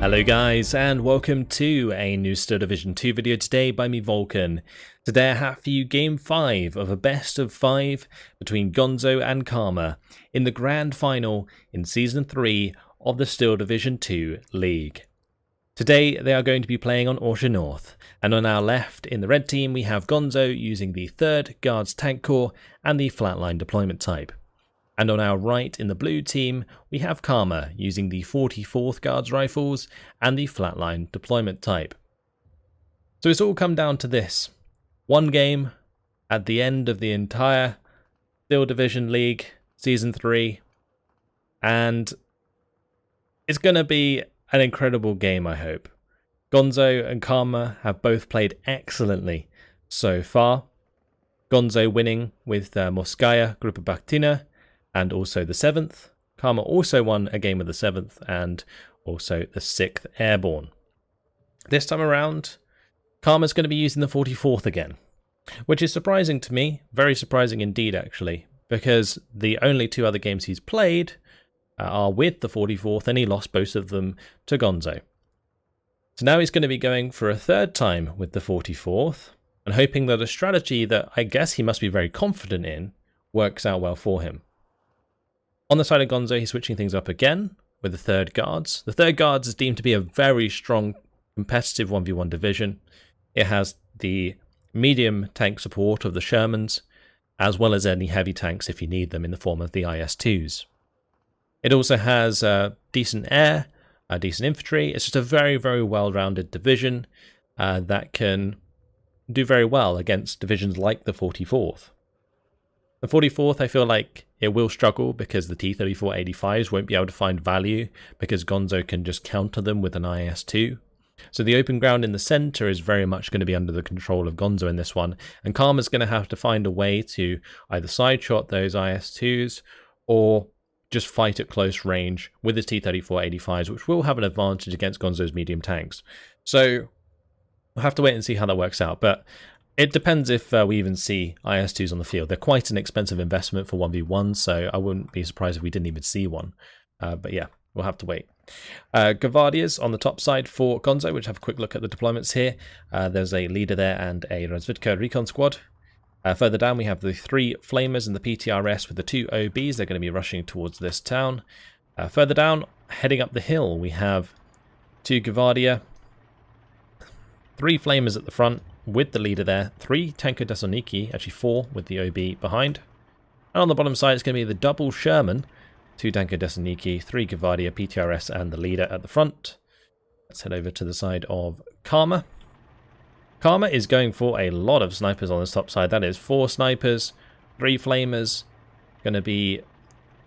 Hello guys, and welcome to a new Steel Division 2 video today by me, Vulcan. Today I have for you game 5 of a best of 5 between Gonzo and Karma in the grand final in season 3 of the Steel Division 2 League. Today they are going to be playing on Orsha North, and on our left in the red team we have Gonzo using the 3rd Guards Tank Corps and the flatline deployment type. And on our right in the blue team, we have Karma using the 44th Guards Rifles and the flatline deployment type. So it's all come down to this. One game at the end of the entire Steel Division League Season 3. And it's going to be an incredible game, I hope. Gonzo and Karma have both played excellently so far. Gonzo winning with Morskaya Grupa Bakhtina, and also the 7th. Karma also won a game with the 7th and also the 6th Airborne. This time around, Karma's going to be using the 44th again, which is surprising to me, very surprising indeed actually, because the only 2 other games he's played are with the 44th and he lost both of them to Gonzo. So now he's going to be going for a 3rd time with the 44th and hoping that a strategy that I guess he must be very confident in works out well for him. On the side of Gonzo, he's switching things up again with the 3rd Guards. The 3rd Guards is deemed to be a very strong competitive 1v1 division. It has the medium tank support of the Shermans, as well as any heavy tanks if you need them in the form of the IS-2s. It also has decent air, decent infantry. It's just a very, very well-rounded division that can do very well against divisions like the 44th. The 44th, I feel like it will struggle because the T-34-85s won't be able to find value because Gonzo can just counter them with an IS-2. So the open ground in the center is very much going to be under the control of Gonzo in this one, and Karma's going to have to find a way to either sideshot those IS-2s or just fight at close range with his T-34-85s, which will have an advantage against Gonzo's medium tanks. So we'll have to wait and see how that works out, but it depends if we even see IS-2s on the field. They're quite an expensive investment for 1v1, so I wouldn't be surprised if we didn't even see one. But yeah, we'll have to wait. Gavardias on the top side for Gonzo, which have a quick look at the deployments here. There's a leader there and a Razvidka recon squad. Further down we have the 3 Flamers and the PTRS with the 2 OBs. They're going to be rushing towards this town. Further down, heading up the hill, we have 2 Gavardia, 3 Flamers at the front, with the leader there, 3 Tanko Desoniki, actually 4 with the OB behind. And on the bottom side it's going to be the double Sherman, 2 Tanko Desoniki, 3 Gavardia, PTRS and the leader at the front. Let's head over to the side of Karma. Karma is going for a lot of snipers on this top side. That is 4 snipers, 3 flamers, going to be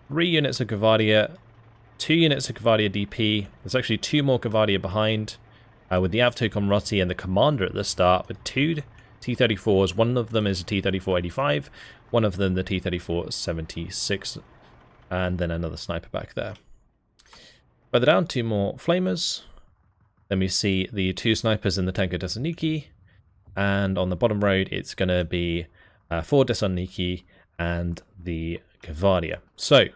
3 units of Gavardia, 2 units of Gavardia DP. There's actually 2 more Gavardia behind. With the Avto Komroti and the Commander at the start with 2 T-34s. One of them is a T-34-85, one of them the T-34-76, and then another sniper back there. Further down, 2 more Flamers. Then we see the 2 snipers in the Tanko Desoniki, and on the bottom road it's going to be 4 Desoniki and the Gavardia. So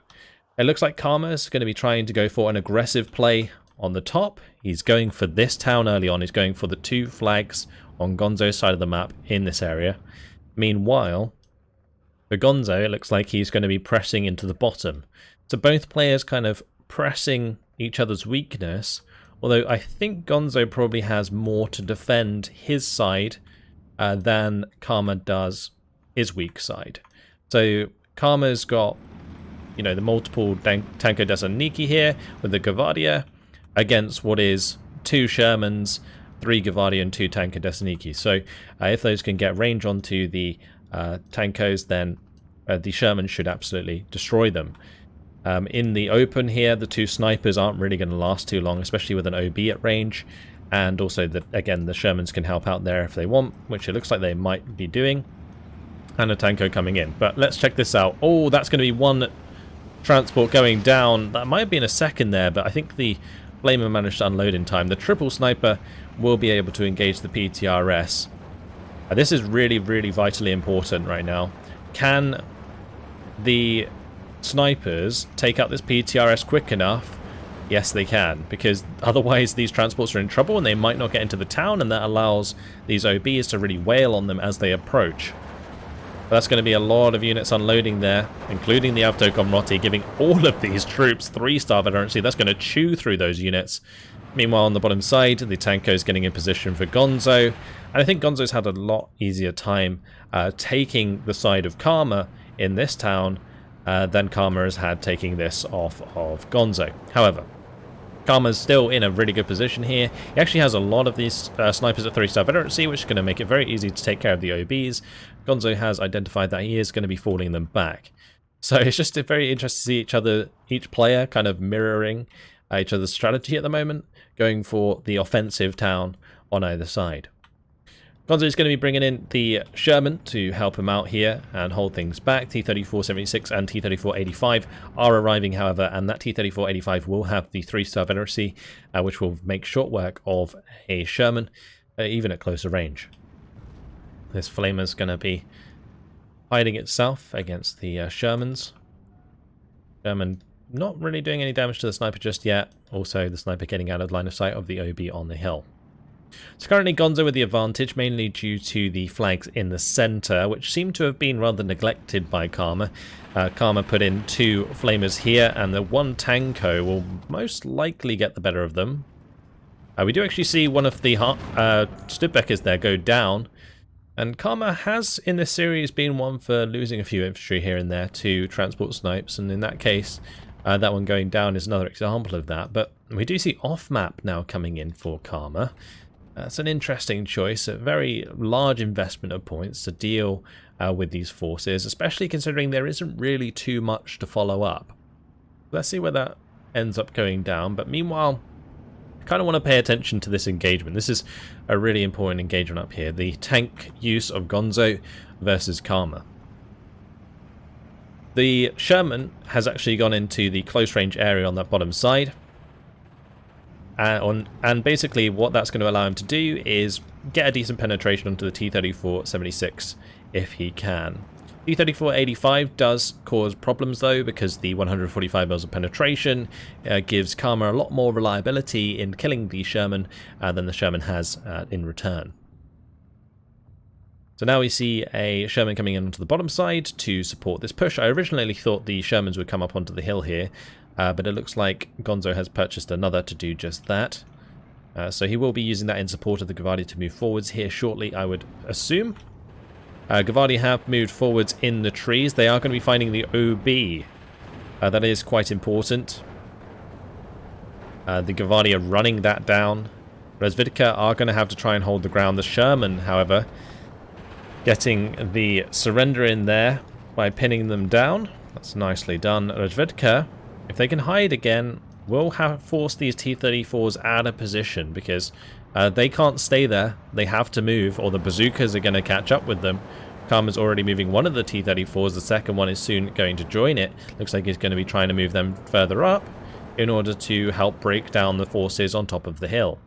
it looks like Karma is going to be trying to go for an aggressive play on the top. He's going for this town early on. He's going for the 2 flags on Gonzo's side of the map in this area. Meanwhile, for Gonzo, it looks like he's going to be pressing into the bottom. So both players kind of pressing each other's weakness, although I think Gonzo probably has more to defend his side than Karma does his weak side. So Karma's got, you know, the multiple Tanko Desoniki here with the Gavardia, against what is 2 Shermans, 3 Gavardia and 2 Tanko Desoniki. So if those can get range onto the Tankos, then the Shermans should absolutely destroy them. In the open here, the 2 snipers aren't really going to last too long, especially with an OB at range. And also, again, the Shermans can help out there if they want, which it looks like they might be doing. And a Tanko coming in. But let's check this out. Oh, that's going to be 1 transport going down. That might have been a second there, but I think the Flamer managed to unload in time. The triple sniper will be able to engage the PTRS. This is really, really vitally important right now. Can the snipers take out this PTRS quick enough Yes, they can, because otherwise these transports are in trouble and they might not get into the town, and that allows these OBs to really wail on them as they approach. But that's going to be a lot of units unloading there, including the VulcanHDGaming, giving all of these troops 3-star veterancy. That's going to chew through those units. Meanwhile, on the bottom side, the Tanko's getting in position for Gonzo, and I think Gonzo's had a lot easier time taking the side of Karma in this town than Karma has had taking this off of Gonzo. However, Karma's still in a really good position here. He actually has a lot of these snipers at 3-star veterancy, which is going to make it very easy to take care of the OBs. Gonzo has identified that he is going to be falling them back. So it's just very interesting to see each player kind of mirroring each other's strategy at the moment, going for the offensive town on either side. Gonzo is going to be bringing in the Sherman to help him out here and hold things back. T-34-76 and T-34-85 are arriving, however, and that T-34-85 will have the 3-star veterancy, which will make short work of a Sherman, even at closer range. This Flamer's going to be hiding itself against the Shermans. Sherman not really doing any damage to the sniper just yet. Also, the sniper getting out of line of sight of the OB on the hill. So currently Gonzo with the advantage, mainly due to the flags in the center, which seem to have been rather neglected by Karma. Karma put in 2 flamers here, and the 1 Tanko will most likely get the better of them. We do actually see one of the Studebackers there go down, and Karma has in this series been one for losing a few infantry here and there to transport snipes, and in that case that one going down is another example of that. But we do see off-map now coming in for Karma. That's an interesting choice, a very large investment of points to deal with these forces, especially considering there isn't really too much to follow up. Let's see where that ends up going down, but meanwhile, I kind of want to pay attention to this engagement. This is a really important engagement up here, the tank use of Gonzo versus Karma. The Sherman has actually gone into the close range area on that bottom side. And basically what that's going to allow him to do is get a decent penetration onto the T-34-76 if he can. T-34-85 does cause problems though, because the 145 mils of penetration gives Karma a lot more reliability in killing the Sherman than the Sherman has in return. So now we see a Sherman coming in onto the bottom side to support this push. I originally thought the Shermans would come up onto the hill here, but it looks like Gonzo has purchased another to do just that. So he will be using that in support of the Gavardi to move forwards here shortly, I would assume. Gavardi have moved forwards in the trees. They are going to be finding the OB. That is quite important. The Gavardi are running that down. Razvidka are going to have to try and hold the ground. The Sherman, however, getting the surrender in there by pinning them down. That's nicely done. Razvidka, if they can hide again, will have forced these T-34s out of position, because they can't stay there. They have to move, or the bazookas are going to catch up with them. Karma's already moving one of the T-34s. The second one is soon going to join it. Looks like he's going to be trying to move them further up in order to help break down the forces on top of the hill.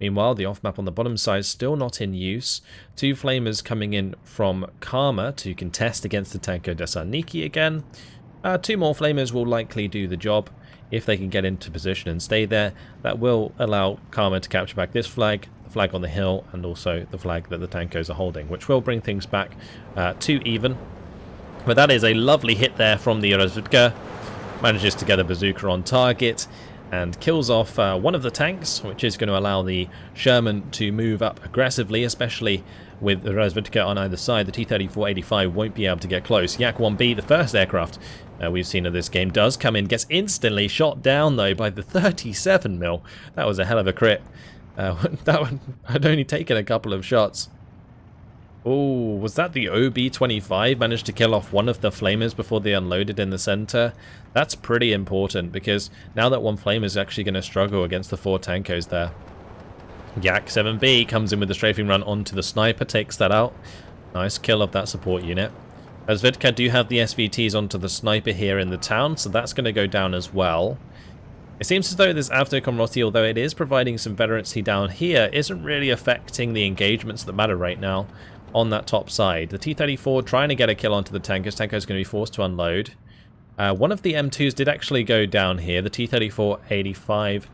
Meanwhile, the off-map on the bottom side is still not in use. 2 flamers coming in from Karma to contest against the Tanko Desaniki again. 2 more flamers will likely do the job if they can get into position and stay there. That will allow Karma to capture back this flag, the flag on the hill, and also the flag that the Tankos are holding, which will bring things back to even. But that is a lovely hit there from the Razvidka. Manages to get a bazooka on target and kills off one of the tanks, which is going to allow the Sherman to move up aggressively, especially with the Razvidka on either side. The T-34-85 won't be able to get close. Yak-1B, the first aircraft we've seen of this game, does come in, gets instantly shot down though by the 37 mil. That was a hell of a crit. That one had only taken a couple of shots. Oh, was that the OB-25 managed to kill off one of the flamers before they unloaded in the center? That's pretty important, because now that one flamer is actually going to struggle against the 4 Tankos there. Yak-7B comes in with the strafing run onto the sniper, takes that out. Nice kill of that support unit. Razvidka do have the SVTs onto the sniper here in the town, so that's going to go down as well. It seems as though this VulcanHDG, although it is providing some veterancy down here, isn't really affecting the engagements that matter right now on that top side. The T-34 trying to get a kill onto the Tankos. Tanko's going to be forced to unload. One of the M2s did actually go down here. The T-34-85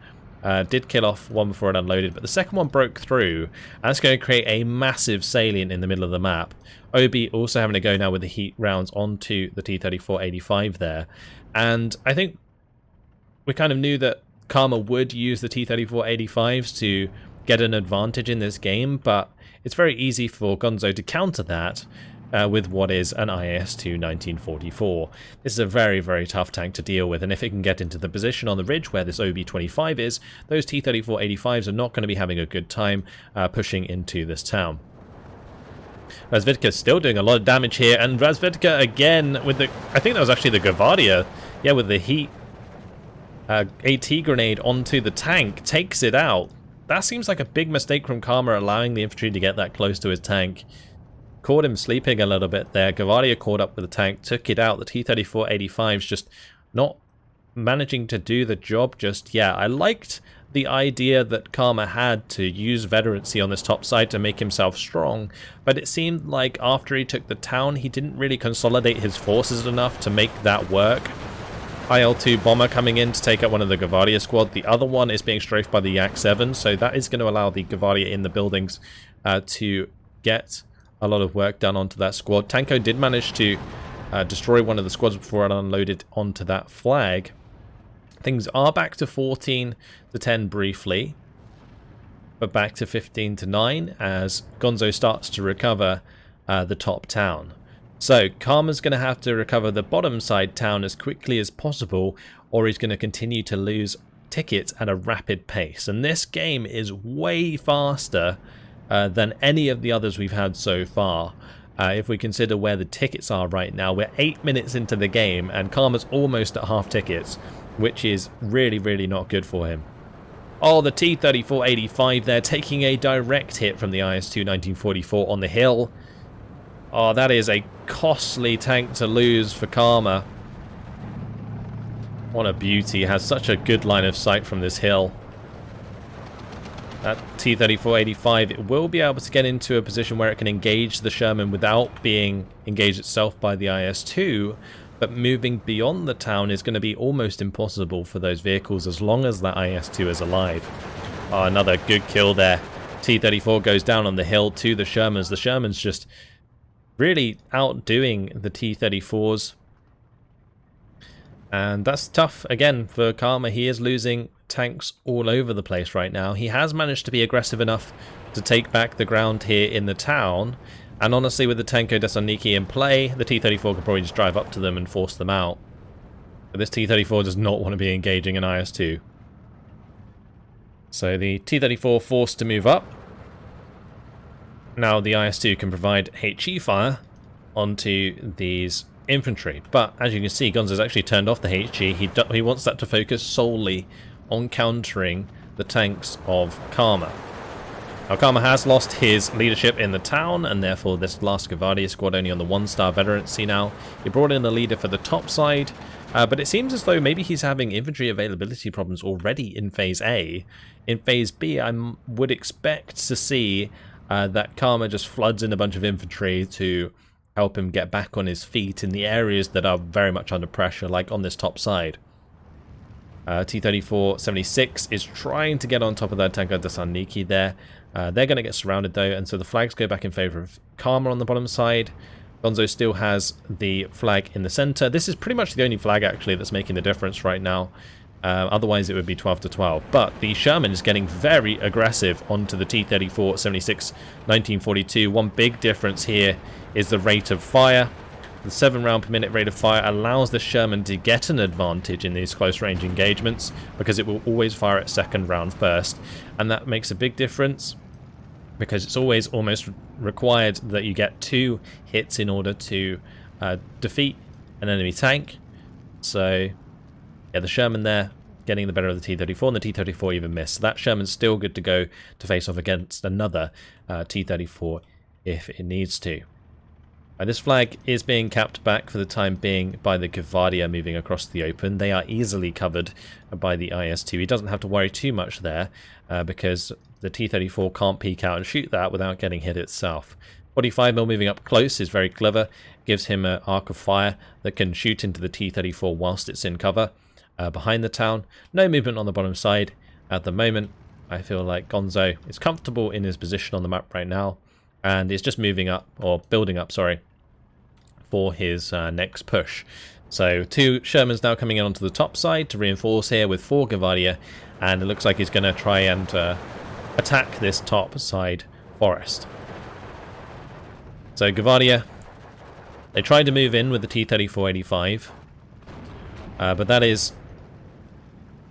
did kill off one before it unloaded, but the second one broke through, and that's going to create a massive salient in the middle of the map. OB also having to go now with the heat rounds onto the T-34-85 there, and I think we kind of knew that Karma would use the T-34-85s to get an advantage in this game, but it's very easy for Gonzo to counter that with what is an IS-2 1944. This is a very, very tough tank to deal with, and if it can get into the position on the ridge where this OB-25 is, those T-34-85s are not going to be having a good time pushing into this town. Razvedka still doing a lot of damage here, and Razvedka again with the, I think that was actually the Gavardia, yeah, with the heat AT grenade onto the tank, takes it out. That seems like a big mistake from Karma, allowing the infantry to get that close to his tank. Caught him sleeping a little bit there. Gavardia caught up with the tank, took it out. The T-34-85's just not managing to do the job just yet. I liked the idea that Karma had to use veterancy on this top side to make himself strong, but it seemed like after he took the town, he didn't really consolidate his forces enough to make that work. IL-2 bomber coming in to take out one of the Gavardia squad. The other one is being strafed by the Yak-7, so that is going to allow the Gavardia in the buildings to get a lot of work done onto that squad. Tanko did manage to destroy one of the squads before it unloaded onto that flag. Things are back to 14-10 briefly, but back to 15-9 as Gonzo starts to recover the top town. So Karma's going to have to recover the bottom side town as quickly as possible, or he's going to continue to lose tickets at a rapid pace. And this game is way faster than any of the others we've had so far. If we consider where the tickets are right now, we're 8 minutes into the game and Karma's almost at half tickets, which is really, really not good for him. Oh, the T-34-85 there taking a direct hit from the IS-2 1944 on the hill. Oh, that is a costly tank to lose for Karma. What a beauty. Has such a good line of sight from this hill. That T-34-85, it will be able to get into a position where it can engage the Sherman without being engaged itself by the IS-2, but moving beyond the town is going to be almost impossible for those vehicles as long as that IS-2 is alive. Oh, another good kill there. T-34 goes down on the hill to the Shermans. The Shermans just really outdoing the T-34s. And that's tough, again, for Karma. He is losing tanks all over the place right now. He has managed to be aggressive enough to take back the ground here in the town. And honestly, with the Tanko Desaniki in play, the T-34 could probably just drive up to them and force them out. But this T-34 does not want to be engaging an IS-2. So the T-34 forced to move up. Now the IS-2 can provide HE fire onto these infantry. But as you can see, Gonzo's actually turned off the HE. He wants that to focus solely on countering the tanks of Karma. Now Karma has lost his leadership in the town, and therefore this last Gavardia squad only on the 1-star veterancy now. He brought in the leader for the top side, but it seems as though maybe he's having infantry availability problems already in Phase A. In Phase B, I would expect to see that Karma just floods in a bunch of infantry to help him get back on his feet in the areas that are very much under pressure, like on this top side. T-34-76 is trying to get on top of that Tanko Desaniki there. They're going to get surrounded though, and so the flags go back in favor of Karma on the bottom side. Gonzo still has the flag in the center. This is pretty much the only flag actually that's making the difference right now. Otherwise it would be 12-12. But the Sherman is getting very aggressive onto the T-34-76 1942. One big difference here is the rate of fire. The 7 round per minute rate of fire allows the Sherman to get an advantage in these close range engagements because it will always fire at second round first, and that makes a big difference because it's always almost required that you get 2 hits in order to defeat an enemy tank. So yeah, the Sherman there getting the better of the T-34, and the T-34 even missed. So that Sherman's still good to go to face off against another T-34 if it needs to. This flag is being capped back for the time being by the Gavardia moving across the open. They are easily covered by the IS-2. He doesn't have to worry too much there because the T-34 can't peek out and shoot that without getting hit itself. 45mm moving up close is very clever. Gives him an arc of fire that can shoot into the T-34 whilst it's in cover behind the town. No movement on the bottom side at the moment. I feel like Gonzo is comfortable in his position on the map right now, and is just moving up, or building up, sorry, for his next push. So 2 Shermans now coming in onto the top side to reinforce here with 4 Gavardia, and it looks like he's going to try and attack this top side forest. So Gavardia, they tried to move in with the T-34-85, but that is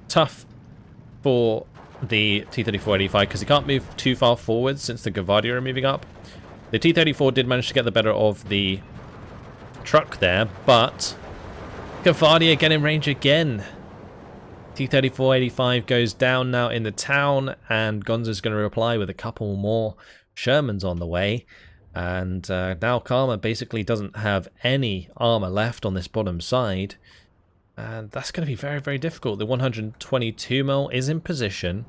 tough for the T-34-85 because he can't move too far forward since the Gavardia are moving up. The T-34 did manage to get the better of the truck there, but Gavardia get in range again. T-34-85 goes down now in the town, and Gonzo's going to reply with a couple more Shermans on the way. And now Karma basically doesn't have any armor left on this bottom side. And that's going to be very, very difficult. The 122mm is in position.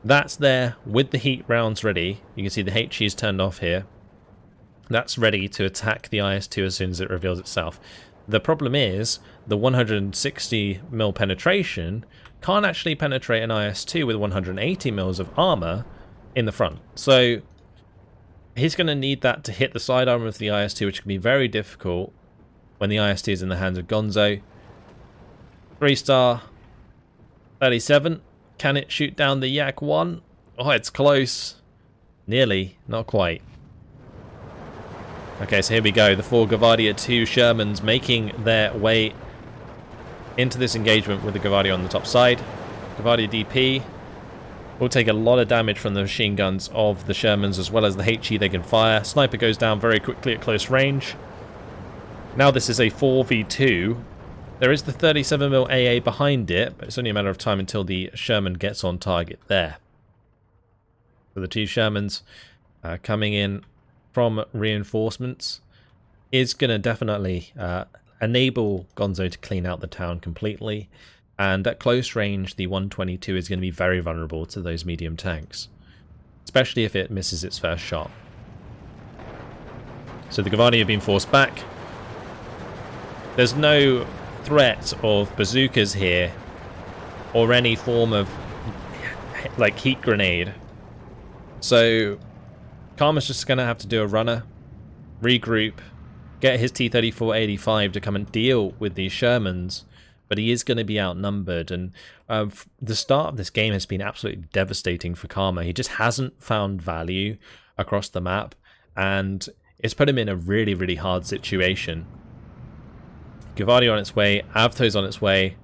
That's there with the heat rounds ready. You can see the HE is turned off here. That's ready to attack the IS-2 as soon as it reveals itself. The problem is the 160mm penetration can't actually penetrate an IS-2 with 180mm of armor in the front. So he's going to need that to hit the side armor of the IS-2, which can be very difficult when the IS-2 is in the hands of Gonzo. 3-star 37. Can it shoot down the Yak-1? Oh, it's close. Nearly. Not quite. Okay, so here we go. The 4 Gavardia 2 Shermans making their way into this engagement with the Gavardia on the top side. Gavardia DP will take a lot of damage from the machine guns of the Shermans as well as the HE they can fire. Sniper goes down very quickly at close range. Now this is a 4v2. There is the 37mm AA behind it, but it's only a matter of time until the Sherman gets on target there. So the 2 Shermans coming in from reinforcements is going to definitely enable Gonzo to clean out the town completely. And at close range, the 122 is going to be very vulnerable to those medium tanks, especially if it misses its first shot. So the Gavardia have been forced back. There's no threat of bazookas here or any form of like heat grenade. So Karma's just going to have to do a runner, regroup, get his T-34-85 to come and deal with these Shermans, but he is going to be outnumbered. And the start of this game has been absolutely devastating for Karma. He just hasn't found value across the map, and it's put him in a really, really hard situation. Gavardia on its way, Avto's on its way.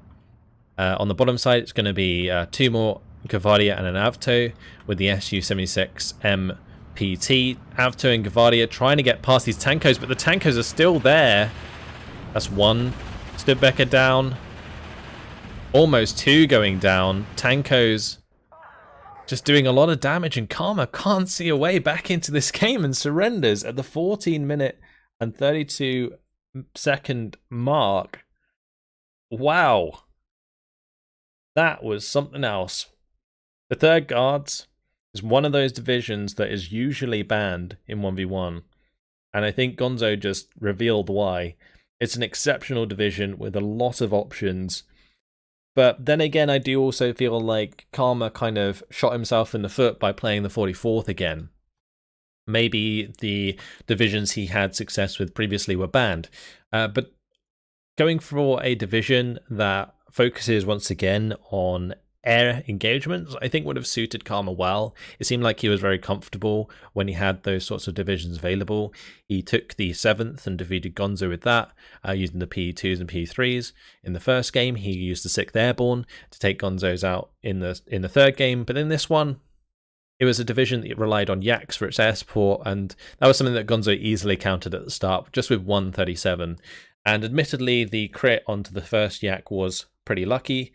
On the bottom side, it's going to be 2 more Gavardia and an Avto with the Su-76M PT. Avto and Gavardia trying to get past these Tankos, but the Tankos are still there. That's 1 Studebaker down. Almost 2 going down. Tankos just doing a lot of damage, and Karma can't see a way back into this game and surrenders at the 14-minute and 32-second mark. Wow. That was something else. The 3rd Guards is one of those divisions that is usually banned in 1v1. And I think Gonzo just revealed why. It's an exceptional division with a lot of options. But then again, I do also feel like Karma kind of shot himself in the foot by playing the 44th again. Maybe the divisions he had success with previously were banned. But going for a division that focuses once again on air engagements, I think would have suited Karma well. It seemed like he was very comfortable when he had those sorts of divisions available. He took the 7th and defeated Gonzo with that, using the PE2s and PE3s. In the first game, he used the 6th Airborne to take Gonzo's out in the 3rd game, but in this one, it was a division that relied on Yaks for its air support, and that was something that Gonzo easily countered at the start, just with 137. And admittedly, the crit onto the first Yak was pretty lucky,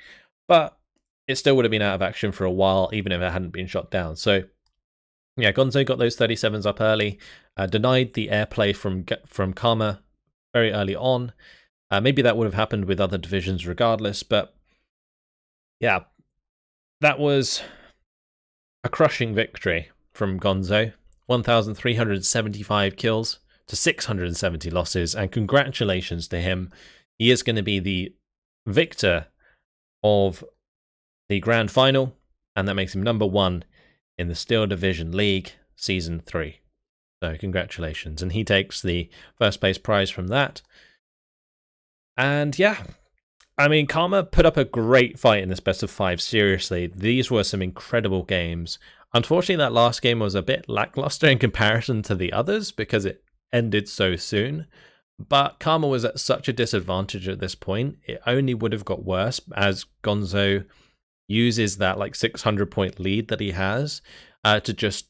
but it still would have been out of action for a while, even if it hadn't been shot down. So, yeah, Gonzo got those 37s up early, denied the airplay from Karma very early on. Maybe that would have happened with other divisions regardless, but yeah, that was a crushing victory from Gonzo 1,375 kills to 670 losses, and congratulations to him. He is going to be the victor of the grand final, and that makes him number 1 in the Steel Division League Season 3. So congratulations, and he takes the first place prize from that. And yeah, I mean, Karma put up a great fight in this best of 5, seriously. These were some incredible games. Unfortunately, that last game was a bit lackluster in comparison to the others because it ended so soon. But Karma was at such a disadvantage at this point. It only would have got worse as Gonzo uses that like 600-point lead that he has to just,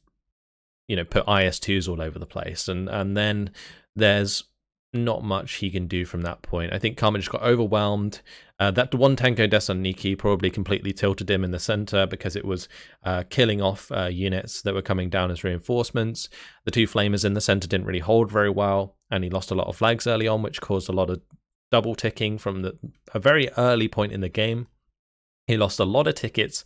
you know, put IS2s all over the place. And then there's not much he can do from that point. I think Karma just got overwhelmed. That one Tanko Desan Nikki probably completely tilted him in the center because it was killing off units that were coming down as reinforcements. The 2 flamers in the center didn't really hold very well, and he lost a lot of flags early on, which caused a lot of double ticking from a very early point in the game. He lost a lot of tickets,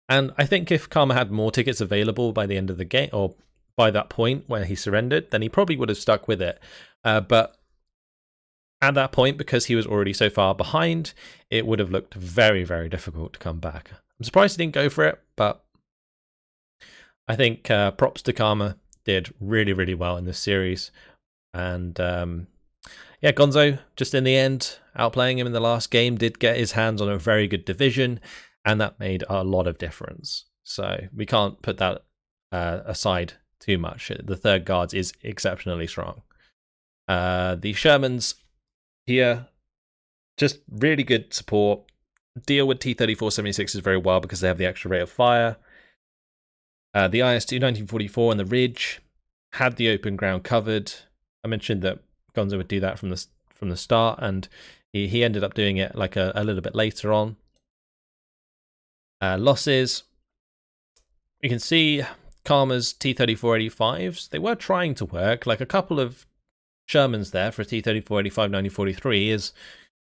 and I think if Karma had more tickets available by the end of the game, or by that point where he surrendered, then he probably would have stuck with it. But at that point, because he was already so far behind, it would have looked very, very difficult to come back. I'm surprised he didn't go for it, but I think props to Karma, did really, really well in this series. And yeah, Gonzo, just in the end, outplaying him in the last game, did get his hands on a very good division, and that made a lot of difference. So we can't put that aside too much. The third guards is exceptionally strong. The Shermans here, just really good support. Deal with T-34-76s very well because they have the extra rate of fire. The IS-2 1944 and the Ridge had the open ground covered. I mentioned that Gonzo would do that from the start, and he ended up doing it like a little bit later on. Losses. You can see Karma's T-34-85s. They were trying to work. Like a couple of Shermans there for a T-34-85-1943 is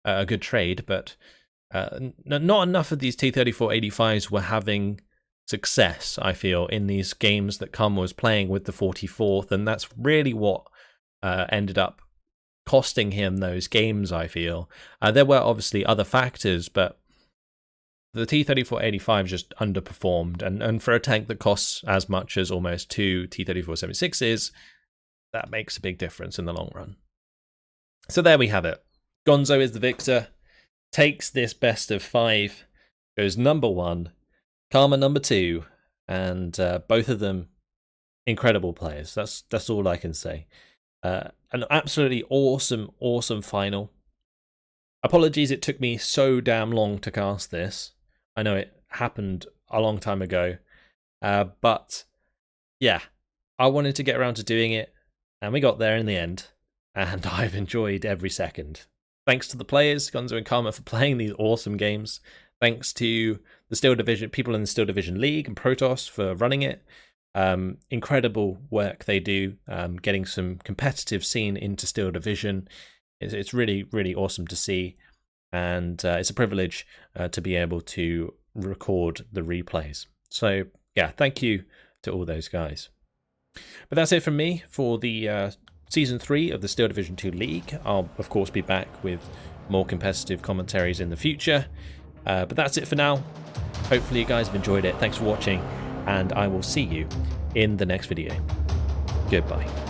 a good trade, but not enough of these T-34-85s were having success, I feel, in these games that Karma was playing with the 44th, and that's really what ended up costing him those games, I feel. There were obviously other factors, but the T-34-85 just underperformed, and for a tank that costs as much as almost 2 T-34-76s, that makes a big difference in the long run. So there we have it. Gonzo is the victor, takes this best of 5, goes number 1, Karma number 2, and both of them incredible players. That's all I can say. An absolutely awesome final. Apologies it took me so damn long to cast this. I know it happened a long time ago, but yeah, I wanted to get around to doing it, and we got there in the end, and I've enjoyed every second. Thanks to the players, Gonzo and Karma, for playing these awesome games. Thanks to the Steel Division, people in the Steel Division League and Protoss for running it. Incredible work they do, getting some competitive scene into Steel Division. It's really, really awesome to see, and it's a privilege to be able to record the replays. So yeah, thank you to all those guys. But that's it from me for the Season 3 of the Steel Division 2 League. I'll, of course, be back with more competitive commentaries in the future. But that's it for now. Hopefully you guys have enjoyed it. Thanks for watching, and I will see you in the next video. Goodbye.